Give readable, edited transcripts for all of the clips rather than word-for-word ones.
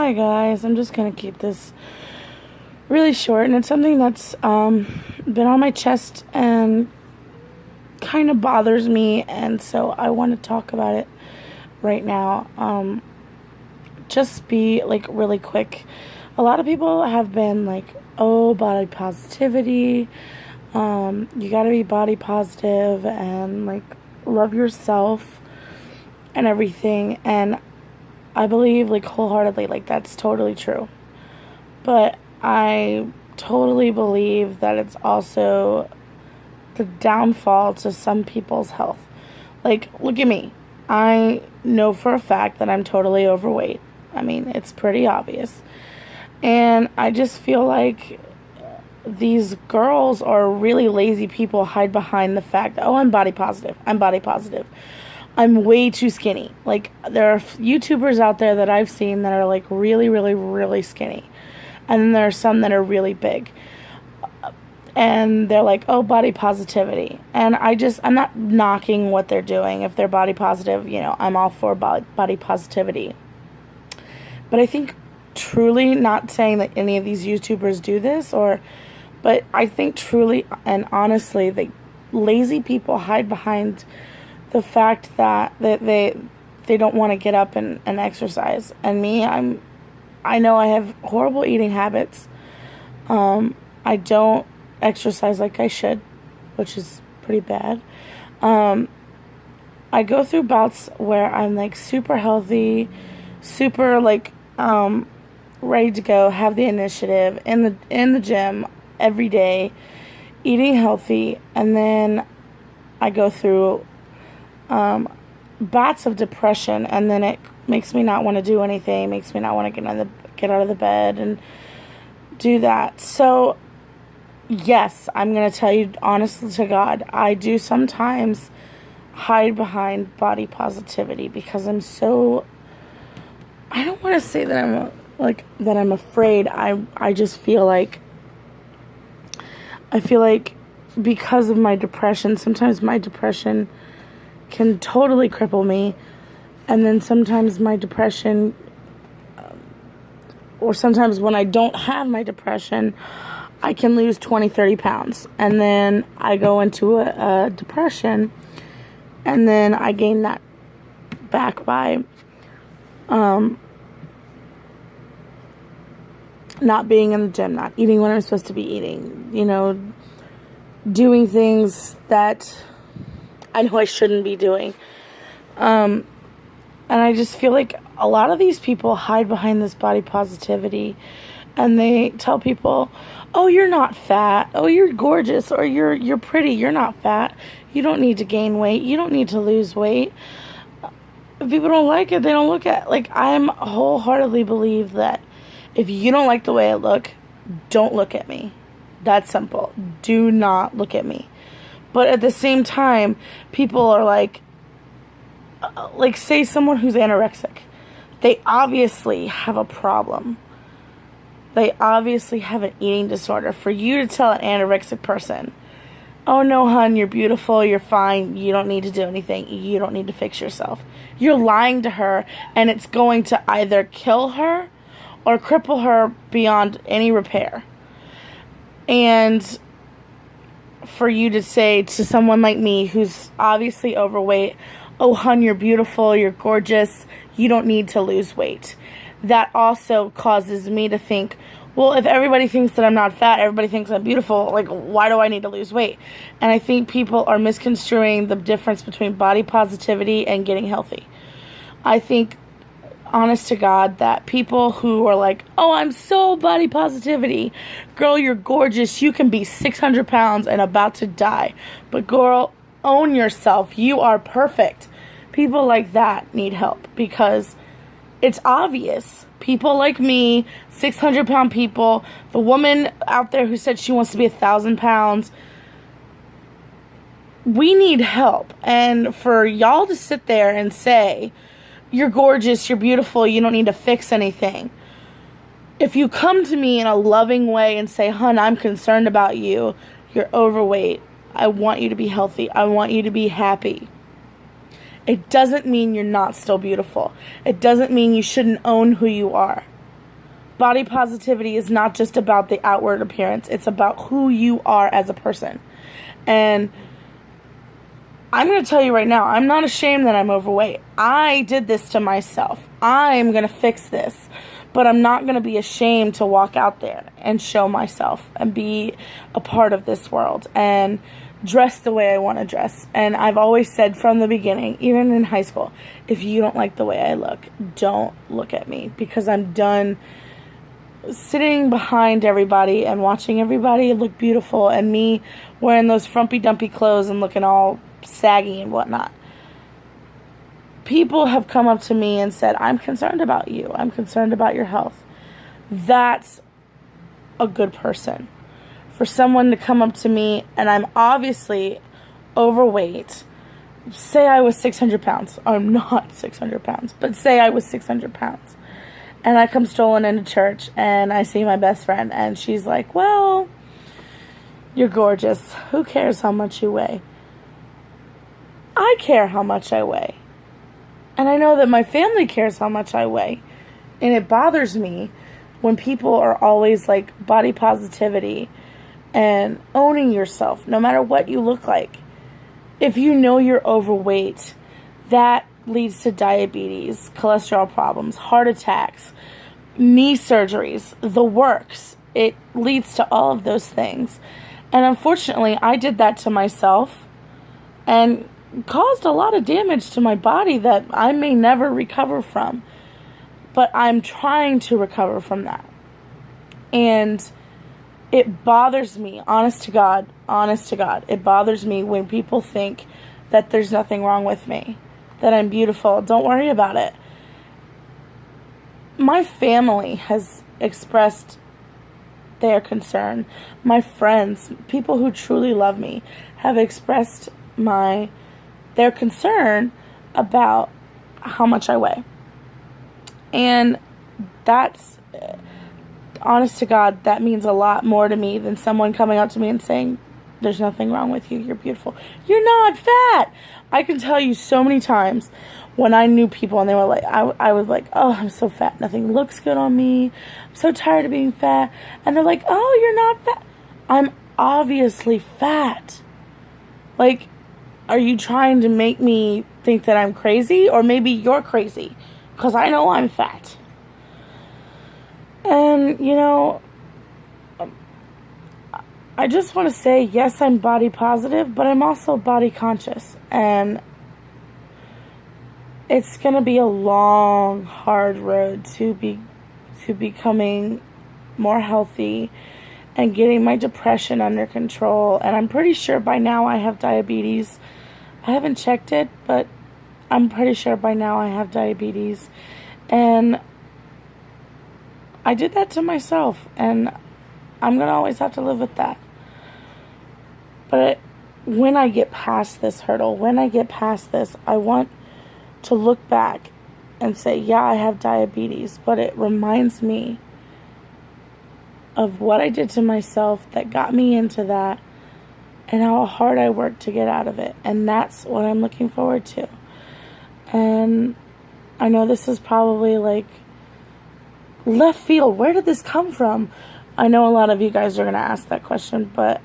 Hi guys, I'm just gonna keep this really short, and it's something that's been on my chest and kind of bothers me, and so I want to talk about it right now. Just be like really quick. A lot of people have been like, "Oh, body positivity. You gotta be body positive and like love yourself and everything," and I believe like wholeheartedly like that's totally true. But I totally believe that it's also the downfall to some people's health. Like, look at me. I know for a fact that I'm totally overweight. I mean, it's pretty obvious. And I just feel like these girls or really lazy people hide behind the fact that, oh, I'm body positive. I'm body positive. I'm way too skinny. Like, there are YouTubers out there that I've seen that are like really, really, really skinny. And then there are some that are really big. And they're like, oh, body positivity. And I'm not knocking what they're doing. If they're body positive, I'm all for body positivity. But I think truly, not saying that any of these YouTubers do this, but I think truly and honestly, that lazy people hide behind the fact that they don't want to get up and exercise. And me, I know I have horrible eating habits. I don't exercise like I should, which is pretty bad. I go through bouts where I'm like super healthy, super like ready to go, have the initiative in the gym every day, eating healthy, and then I go through bouts of depression, and then it makes me not want to do anything, makes me not want to get out of the bed and do that. So yes, I'm going to tell you honestly to God, I do sometimes hide behind body positivity because I don't want to say that I'm afraid. I just feel like because of my depression, sometimes my depression can totally cripple me, and then sometimes my depression, or sometimes when I don't have my depression, I can lose 20, 30 pounds, and then I go into a depression, and then I gain that back by not being in the gym, not eating what I'm supposed to be eating, doing things that I know I shouldn't be doing. And I just feel like a lot of these people hide behind this body positivity, and they tell people, oh, you're not fat, oh, you're gorgeous, or you're pretty, you're not fat, you don't need to gain weight, you don't need to lose weight. If people don't like it, they don't look at it. Like, I'm wholeheartedly believe that if you don't like the way I look, don't look at me. That's simple. Do not look at me. But at the same time, people are like say someone who's anorexic. They obviously have a problem. They obviously have an eating disorder. For you to tell an anorexic person, oh no, hun, you're beautiful, you're fine, you don't need to do anything, you don't need to fix yourself. You're lying to her, and it's going to either kill her or cripple her beyond any repair. And for you to say to someone like me who's obviously overweight, oh, hun, you're beautiful, you're gorgeous, you don't need to lose weight. That also causes me to think, well, if everybody thinks that I'm not fat, everybody thinks I'm beautiful, like, why do I need to lose weight? And I think people are misconstruing the difference between body positivity and getting healthy. I think, honest to God, that people who are like, oh, I'm so body positivity, girl, you're gorgeous, you can be 600 pounds and about to die, but girl, own yourself, you are perfect. People like that need help, because it's obvious. People like me, 600-pound people, the woman out there who said she wants to be 1,000 pounds, we need help. And for y'all to sit there and say, you're gorgeous, you're beautiful, you don't need to fix anything. If you come to me in a loving way and say, hun, I'm concerned about you, you're overweight, I want you to be healthy, I want you to be happy, it doesn't mean you're not still beautiful. It doesn't mean you shouldn't own who you are. Body positivity is not just about the outward appearance. It's about who you are as a person. And I'm going to tell you right now, I'm not ashamed that I'm overweight. I did this to myself. I'm going to fix this. But I'm not going to be ashamed to walk out there and show myself and be a part of this world and dress the way I want to dress. And I've always said from the beginning, even in high school, if you don't like the way I look, don't look at me, because I'm done sitting behind everybody and watching everybody look beautiful and me wearing those frumpy dumpy clothes and looking all saggy and whatnot. People have come up to me and said, I'm concerned about you. I'm concerned about your health. That's a good person. For someone to come up to me and I'm obviously overweight, say I was 600 pounds. I'm not 600 pounds, but say I was 600 pounds. And I come strolling into church and I see my best friend and she's like, well, you're gorgeous. Who cares how much you weigh? I care how much I weigh. And I know that my family cares how much I weigh. And it bothers me when people are always like body positivity and owning yourself, no matter what you look like. If you know you're overweight, that leads to diabetes, cholesterol problems, heart attacks, knee surgeries, the works. It leads to all of those things. And unfortunately, I did that to myself and caused a lot of damage to my body that I may never recover from. But I'm trying to recover from that. And it bothers me, honest to God, it bothers me when people think that there's nothing wrong with me, that I'm beautiful. Don't worry about it. My family has expressed their concern. My friends, people who truly love me, have expressed their concern about how much I weigh. And that's, honest to God, that means a lot more to me than someone coming up to me and saying, there's nothing wrong with you, you're beautiful. You're not fat. I can tell you so many times when I knew people and they were like, I was like, oh, I'm so fat. Nothing looks good on me. I'm so tired of being fat. And they're like, oh, you're not fat. I'm obviously fat. Like, are you trying to make me think that I'm crazy? Or maybe you're crazy, because I know I'm fat. And, you know, I just want to say, yes, I'm body positive, but I'm also body conscious. And it's going to be a long, hard road to becoming more healthy and getting my depression under control. And I'm pretty sure by now I have diabetes. I haven't checked it, but I'm pretty sure by now I have diabetes. And I did that to myself, and I'm going to always have to live with that. But when I get past this hurdle, when I get past this, I want to look back and say, yeah, I have diabetes, but it reminds me of what I did to myself that got me into that and how hard I worked to get out of it. And that's what I'm looking forward to. And I know this is probably like left field. Where did this come from? I know a lot of you guys are going to ask that question, but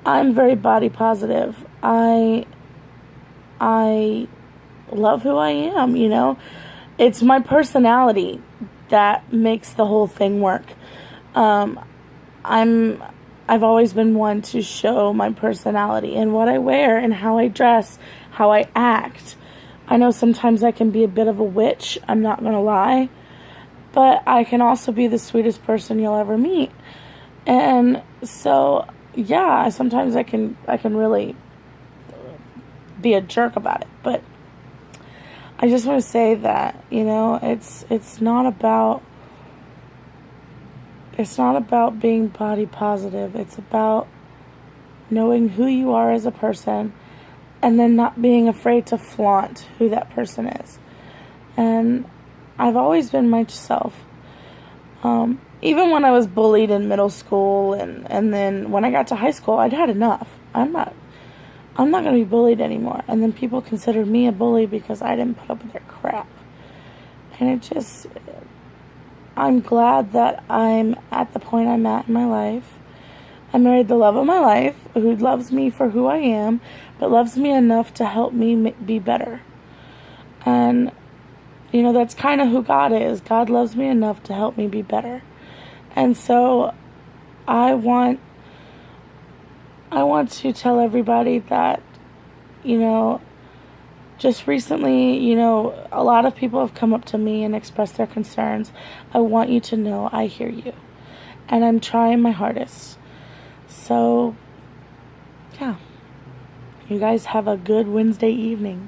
I'm very body positive. I love who I am, you know. It's my personality that makes the whole thing work. I've always been one to show my personality in what I wear and how I dress, how I act. I know sometimes I can be a bit of a witch, I'm not going to lie, but I can also be the sweetest person you'll ever meet. And so, yeah, sometimes I can really be a jerk about it, but I just want to say that, you know, it's not about being body positive. It's about knowing who you are as a person and then not being afraid to flaunt who that person is. And I've always been myself. Even when I was bullied in middle school and then when I got to high school, I'd had enough. I'm not going to be bullied anymore. And then people considered me a bully because I didn't put up with their crap. And I'm glad that I'm at the point I'm at in my life. I married the love of my life, who loves me for who I am, but loves me enough to help me be better. And, you know, that's kind of who God is. God loves me enough to help me be better. And so I want to tell everybody that, you know, just recently, you know, a lot of people have come up to me and expressed their concerns. I want you to know I hear you. And I'm trying my hardest. So, yeah. You guys have a good Wednesday evening.